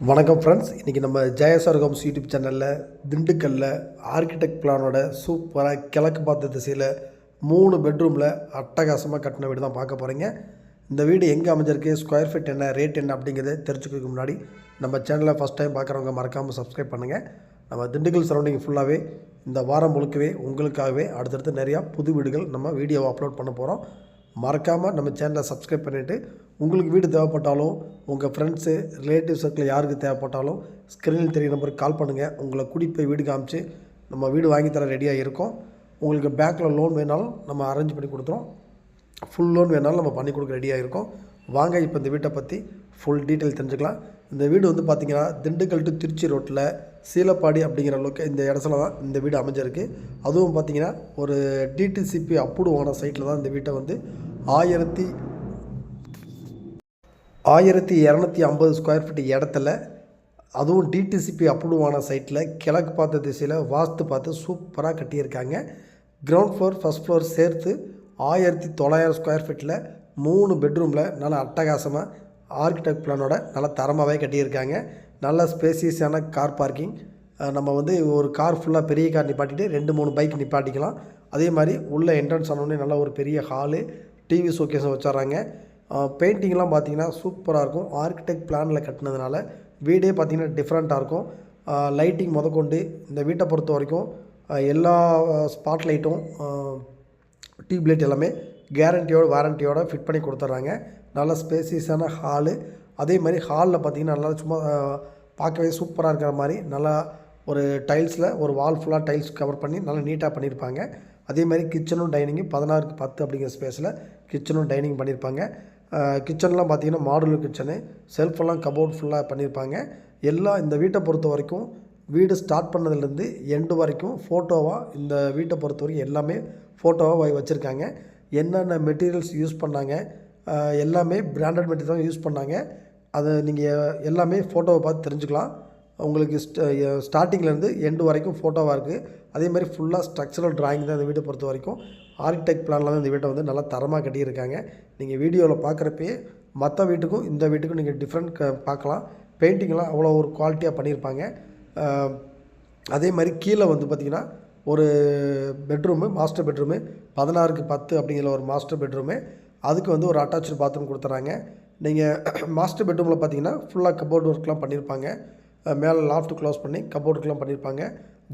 வணக்கம் ஃப்ரெண்ட்ஸ். இன்றைக்கி நம்ம ஜெயசார் ஹோம்ஸ் யூடியூப் சேனலில் திண்டுக்கல்லில் ஆர்கிடெக்ட் பிளானோட சூப்பராக கிழக்கு பார்த்த திசையில் 3 பெட்ரூமில் அட்டகாசமாக கட்டின வீடு தான் பார்க்க போகிறீங்க. இந்த வீடு எங்கே அமைஞ்சிருக்கு, ஸ்கொயர் ஃபீட் என்ன, ரேட் என்ன அப்படிங்கிறத தெரிஞ்சுக்கிறதுக்கு முன்னாடி நம்ம சேனலை ஃபஸ்ட் டைம் பார்க்குறவங்க மறக்காமல் சப்ஸ்கிரைப் பண்ணுங்கள். நம்ம திண்டுக்கல் சரௌண்டிங் ஃபுல்லாகவே இந்த வாரம் முழுக்கவே உங்களுக்காகவே அடுத்தடுத்து நிறையா புது வீடுகள் நம்ம வீடியோவை அப்லோட் பண்ண போகிறோம். மறக்காமல் நம்ம சேனலை சப்ஸ்கிரைப் பண்ணிவிட்டு உங்களுக்கு வீடு தேவைப்பட்டாலும் உங்கள் ஃப்ரெண்ட்ஸு ரிலேட்டிவ் சர்க்கிள் யாருக்கு தேவைப்பட்டாலும் ஸ்க்ரீனில் தெரிய நம்பருக்கு கால் பண்ணுங்கள். உங்களை கூட்டிகிட்டு போய் வீடு காமிச்சு நம்ம வீடு வாங்கி தர ரெடியாக இருக்கோம். உங்களுக்கு பேங்க்கில் லோன் வேணாலும் நம்ம அரேஞ்ச் பண்ணி கொடுத்துறோம். ஃபுல் லோன் வேணாலும் நம்ம பண்ணி கொடுக்க ரெடியாக இருக்கோம். வாங்க இப்போ இந்த வீட்டை பற்றி ஃபுல் டீட்டெயில் தெரிஞ்சுக்கலாம். இந்த வீடு வந்து பார்த்திங்கன்னா திண்டுக்கல் டு திருச்சி ரோட்டில் சீலப்பாடி அப்படிங்கிற இந்த இடத்துல தான் இந்த வீடு அமைஞ்சிருக்கு. அதுவும் பார்த்திங்கன்னா ஒரு டிடிசிபி அப்ரூவான சைட்டில் தான் இந்த வீட்டை வந்து 1250 ஸ்கொயர் ஃபீட் இடத்துல, அதுவும் டிடிசிபி அப்ரூவான சைட்டில் கிழக்கு பார்த்த திசையில் வாஸ்து பார்த்து சூப்பராக கட்டியிருக்காங்க. கிரவுண்ட் ஃப்ளோர் ஃபஸ்ட் ஃப்ளோர் சேர்த்து 1900 ஸ்கொயர் ஃபீட்டில் 3 பெட்ரூமில் நல்லா அட்டகாசமாக ஆர்கிடெக்ட் பிளானோட நல்லா தரமாகவே கட்டியிருக்காங்க. நல்ல ஸ்பேசியஸான கார் பார்க்கிங். நம்ம வந்து ஒரு கார் ஃபுல்லாக பெரிய கார் நிப்பாட்டிட்டு 2-3 பைக் நிப்பாட்டிக்கலாம். அதே மாதிரி உள்ள என்ட்ரன்ஸ் ஆனோடனே நல்லா ஒரு பெரிய ஹாலு, டிவி ஷோகேஸை வச்சுறாங்க. பெயிண்டிங்லாம் பார்த்திங்கன்னா சூப்பராக இருக்கும். ஆர்கிடெக்ட் பிளானில் கட்டினதுனால வீடே பார்த்திங்கன்னா டிஃப்ரெண்ட்டாக இருக்கும். லைட்டிங் முதற்கொண்டு இந்த வீட்டை பொறுத்த வரைக்கும் எல்லா ஸ்பாட் லைட்டும் டியூப் லைட் எல்லாமே வாரண்டியோடு ஃபிட் பண்ணி கொடுத்துட்றாங்க. நல்ல ஸ்பேசியஸான ஹாலு. அதே மாதிரி ஹாலில் பார்த்திங்கன்னா நல்லா சும்மா பார்க்கவே சூப்பராக இருக்கிற மாதிரி நல்லா ஒரு டைல்ஸில் ஒரு வால் ஃபுல்லாக டைல்ஸ் கவர் பண்ணி நல்லா நீட்டாக பண்ணியிருப்பாங்க. அதே மாதிரி கிச்சனும் டைனிங்கும் 16x10 அப்படிங்கிற ஸ்பேஸில் கிச்சனும் டைனிங் பண்ணியிருப்பாங்க. கிச்சன்லாம் பார்த்திங்கன்னா மாடுலர் கிச்சனு, செல்ஃபெல்லாம் கபோர்ட் ஃபுல்லாக பண்ணியிருப்பாங்க. எல்லாம் இந்த வீட்டை பொறுத்த வரைக்கும் வீடு ஸ்டார்ட் பண்ணதுலேருந்து எண்டு வரைக்கும் ஃபோட்டோவாக இந்த வீட்டை பொறுத்த வரைக்கும் எல்லாமே ஃபோட்டோவாக வச்சுருக்காங்க. என்னென்ன மெட்டீரியல்ஸ் யூஸ் பண்ணாங்க எல்லாமே பிராண்டட் மெட்டீரியல் தான் யூஸ் பண்ணாங்க. அதை நீங்கள் எல்லாமே ஃபோட்டோவை பார்த்து தெரிஞ்சுக்கலாம். உங்களுக்கு ஸ்டார்டிங்லேருந்து எண்டு வரைக்கும் ஃபோட்டோவாக இருக்குது. அதே மாதிரி ஃபுல்லாக ஸ்ட்ரக்சரல் ட்ராயிங் தான் இந்த வீட்டை பொறுத்த வரைக்கும். ஆர்கிடெக்ட் பிளானில் தான் இந்த வீட்டை வந்து நல்லா தரமாக கட்டியிருக்காங்க. நீங்கள் வீடியோவில் பார்க்குறப்பே மற்ற வீட்டுக்கும் இந்த வீட்டுக்கும் நீங்கள் டிஃப்ரெண்ட் பார்க்கலாம். பெயிண்டிங்லாம் அவ்வளோ ஒரு குவாலிட்டியாக பண்ணியிருப்பாங்க. அதே மாதிரி கீழே வந்து பார்த்திங்கன்னா ஒரு பெட்ரூமு, மாஸ்டர் பெட்ரூமு 16x10 அப்படிங்கிற ஒரு மாஸ்டர் பெட்ரூமு. அதுக்கு வந்து ஒரு அட்டாச்சு பாத்ரூம் கொடுத்துட்றாங்க. நீங்கள் மாஸ்டர் பெட்ரூமில் பார்த்தீங்கன்னா ஃபுல்லாக கபோர்டு ஒர்க்லாம் பண்ணியிருப்பாங்க. மேலே லாஃப்ட் க்ளோஸ் பண்ணி கபோர்டுக்கெலாம் பண்ணியிருப்பாங்க.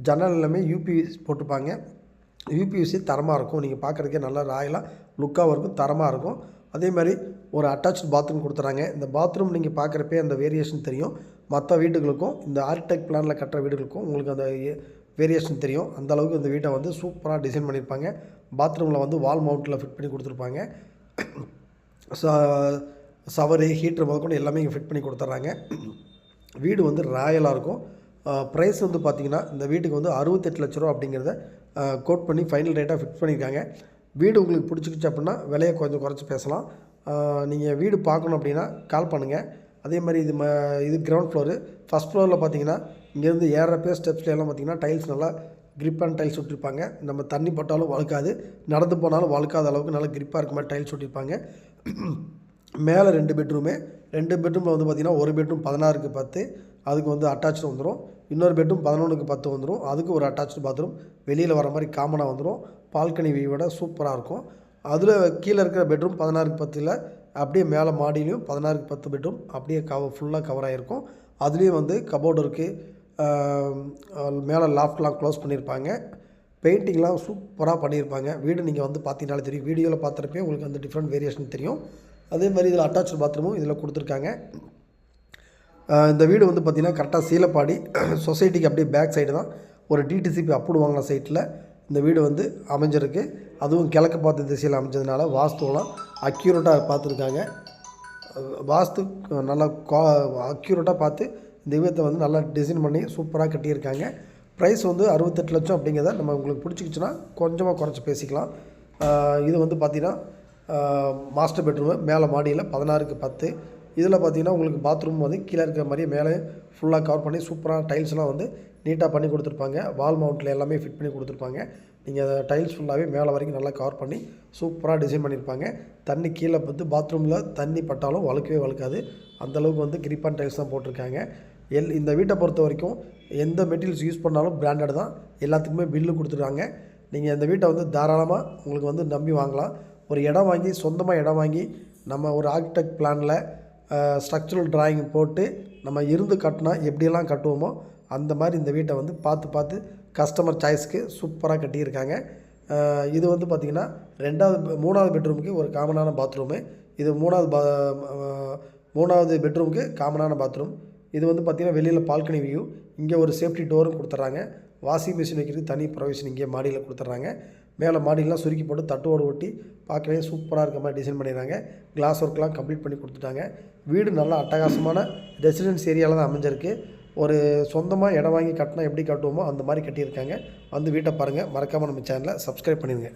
ஜன்னல் எல்லாமே யூபிவிசி போட்டுப்பாங்க. யூபிவிசி தரமாக இருக்கும். நீங்கள் பார்க்குறதுக்கே நல்லா ராயலாக லுக்காகவும் இருக்கும், தரமாக இருக்கும். அதே மாதிரி ஒரு அட்டாச்சு பாத்ரூம் கொடுத்துறாங்க. இந்த பாத்ரூம் நீங்கள் பார்க்குறப்பே அந்த வேரியேஷன் தெரியும். மற்ற வீடுகளுக்கும் இந்த ஆர்கிடெக்ட் பிளானில் கட்டுற வீடுகளுக்கும் உங்களுக்கு அந்த வேரியேஷன் தெரியும். அந்தளவுக்கு இந்த வீட்டை வந்து சூப்பராக டிசைன் பண்ணியிருப்பாங்க. பாத்ரூமில் வந்து வால் மவுண்ட்டில் ஃபிட் பண்ணி கொடுத்துருப்பாங்க. சவரு, ஹீட்ரு முதற்கொண்டு எல்லாமே இங்கே ஃபிட் பண்ணி கொடுத்துட்றாங்க. வீடு வந்து ராயலாக இருக்கும். ப்ரைஸ் வந்து பார்த்திங்கன்னா இந்த வீட்டுக்கு வந்து 68 லட்ச ரூபா அப்படிங்கிறத கோட் பண்ணி ஃபைனல் ரேட்டாக ஃபிக்ஸ் பண்ணியிருக்காங்க. வீடு உங்களுக்கு பிடிச்சிக்கிச்சு அப்படின்னா விலையை கொஞ்சம் குறைச்சி பேசலாம். நீங்கள் வீடு பார்க்கணும் அப்படின்னா கால் பண்ணுங்கள். அதே மாதிரி இது கிரவுண்ட் ஃப்ளோரு. ஃபஸ்ட் ஃப்ளோரில் பார்த்திங்கன்னா இங்கேருந்து ஏறப்பே ஸ்டெப்ஸ்லாம் பார்த்திங்கன்னா டைல்ஸ் நல்லா கிரிப் அண்ட் டைல்ஸ் விட்டுருப்பாங்க. நம்ம தண்ணி போட்டாலும் வழுக்காது, நடந்து போனாலும் வழுக்காத அளவுக்கு நல்லா கிரிப்பாக இருக்க மாதிரி டைல்ஸ் விட்டிருப்பாங்க. மேலே 2 பெட்ரூமில் வந்து பார்த்திங்கன்னா ஒரு பெட்ரூம் 16x10, அதுக்கு வந்து அட்டாச்சு வந்துடும். இன்னொரு பெட்ரூம் 11x10 வந்துடும். அதுக்கு ஒரு அட்டாச்சு பாத்ரூம் வெளியில் வர மாதிரி காமனாக வந்துடும். பால்கனி வியூவோட சூப்பராக இருக்கும். அதில் கீழே இருக்கிற பெட்ரூம் 16x10 அப்படியே மேலே மாடியிலையும் 16x10 பெட்ரூம் அப்படியே ஃபுல்லாக கவர் ஆகிருக்கும். அதுலேயும் வந்து கபோர்டு இருக்குது. மேலே லாஃப்ட்லாம் க்ளோஸ் பண்ணியிருப்பாங்க. பெயிண்டிங்லாம் சூப்பராக பண்ணியிருப்பாங்க. வீடு நீங்கள் வந்து பார்த்தீங்கன்னாலே தெரியும். வீடியோவில் பார்த்துறப்பே உங்களுக்கு வந்து டிஃப்ரெண்ட் வேரியேஷன் தெரியும். அதே மாதிரி இதில் அட்டாச்சு பாத்ரூமும் இதில் கொடுத்துருக்காங்க. இந்த வீடு வந்து பார்த்திங்கன்னா கரெக்டாக சீலப்பாடி சொசைட்டிக்கு அப்படியே பேக் சைடு தான் ஒரு டிடிசிபி அப்ரூவ் வாங்கின சைட்டில் இந்த வீடு வந்து அமைஞ்சிருக்கு. அதுவும் கிழக்கு பார்த்த திசையில் அமைஞ்சதுனால வாஸ்துவெலாம் அக்யூரேட்டாக பார்த்துருக்காங்க. வாஸ்து நல்லா அக்யூரேட்டாக பார்த்து இந்த வீட்டை வந்து நல்லா டிசைன் பண்ணி சூப்பராக கட்டியிருக்காங்க. ப்ரைஸ் வந்து 68 லட்சம் அப்படிங்கிறத நம்ம உங்களுக்கு பிடிச்சிக்கிச்சுன்னா கொஞ்சமாக குறைச்சி பேசிக்கலாம். இது வந்து பார்த்திங்கன்னா மாஸ்டர் பெட்ரூமு மேலே மாடியில் 16x10. இதில் பார்த்திங்கன்னா உங்களுக்கு பாத்ரூம் வந்து கீழே இருக்கிற மாதிரி மேலே ஃபுல்லாக கவர் பண்ணி சூப்பராக டைல்ஸ்லாம் வந்து நீட்டாக பண்ணி கொடுத்துருப்பாங்க. வால் மவுண்ட்டில் எல்லாமே ஃபிட் பண்ணி கொடுத்துருப்பாங்க. நீங்கள் டைல்ஸ் ஃபுல்லாகவே மேலே வரைக்கும் நல்லா கவர் பண்ணி சூப்பராக டிசைன் பண்ணியிருப்பாங்க. தண்ணி கீழே வந்து பாத்ரூமில் தண்ணி பட்டாலும் வழுக்கவே வழுக்காது. அந்தளவுக்கு வந்து கிரிப்பான் டைல்ஸ் தான் போட்டிருக்காங்க. இந்த வீட்டை பொறுத்த வரைக்கும் எந்த மெட்டீரியல்ஸ் யூஸ் பண்ணாலும் பிராண்டட் தான். எல்லாத்துக்குமே பில்லு கொடுத்துருக்காங்க. நீங்கள் இந்த வீட்டை வந்து தாராளமாக உங்களுக்கு வந்து நம்பி வாங்கலாம். ஒரு இடம் வாங்கி சொந்தமாக இடம் வாங்கி நம்ம ஒரு ஆர்கிடெக்ட் பிளானில் ஸ்ட்ரக்சரல் டிராயிங் போட்டு நம்ம இருந்து கட்டினா எப்படியெல்லாம் கட்டுவோமோ அந்த மாதிரி இந்த வீட்டை வந்து பார்த்து கஸ்டமர் சாய்ஸ்க்கு சூப்பராக கட்டியிருக்காங்க. இது வந்து பார்த்திங்கன்னா 3வது பெட்ரூமுக்கு ஒரு காமனான பாத்ரூமு. இது 3வது பெட்ரூமுக்கு காமனான பாத்ரூம். இது வந்து பார்த்திங்கன்னா வெளியில் பால்கனி வியூ. இங்கே ஒரு சேஃப்டி டோரும் கொடுத்துட்றாங்க. வாஷிங் மிஷின் வைக்கிறதுக்கு தனி ப்ரொவிஷன் இங்கே மாடியில் கொடுத்துட்றாங்க. மேலே மாடியெலாம் சுருக்கி போட்டு தட்டுவோடு ஒட்டி பார்க்கவே சூப்பராக இருக்க மாதிரி டிசைன் பண்ணிடுறாங்க. கிளாஸ் ஒர்க்லாம் கம்ப்ளீட் பண்ணி கொடுத்துட்டாங்க. வீடு நல்லா அட்டகாசமான ரெசிடென்ஸ் ஏரியாவில் தான் அமைஞ்சிருக்கு. ஒரு சொந்தமாக இடம் வாங்கி கட்டினா எப்படி கட்டுவோமோ அந்த மாதிரி கட்டியிருக்காங்க. வந்து வீட்டை பாருங்கள். மறக்காமல் நம்ம சேனலை சப்ஸ்கிரைப் பண்ணிடுங்க.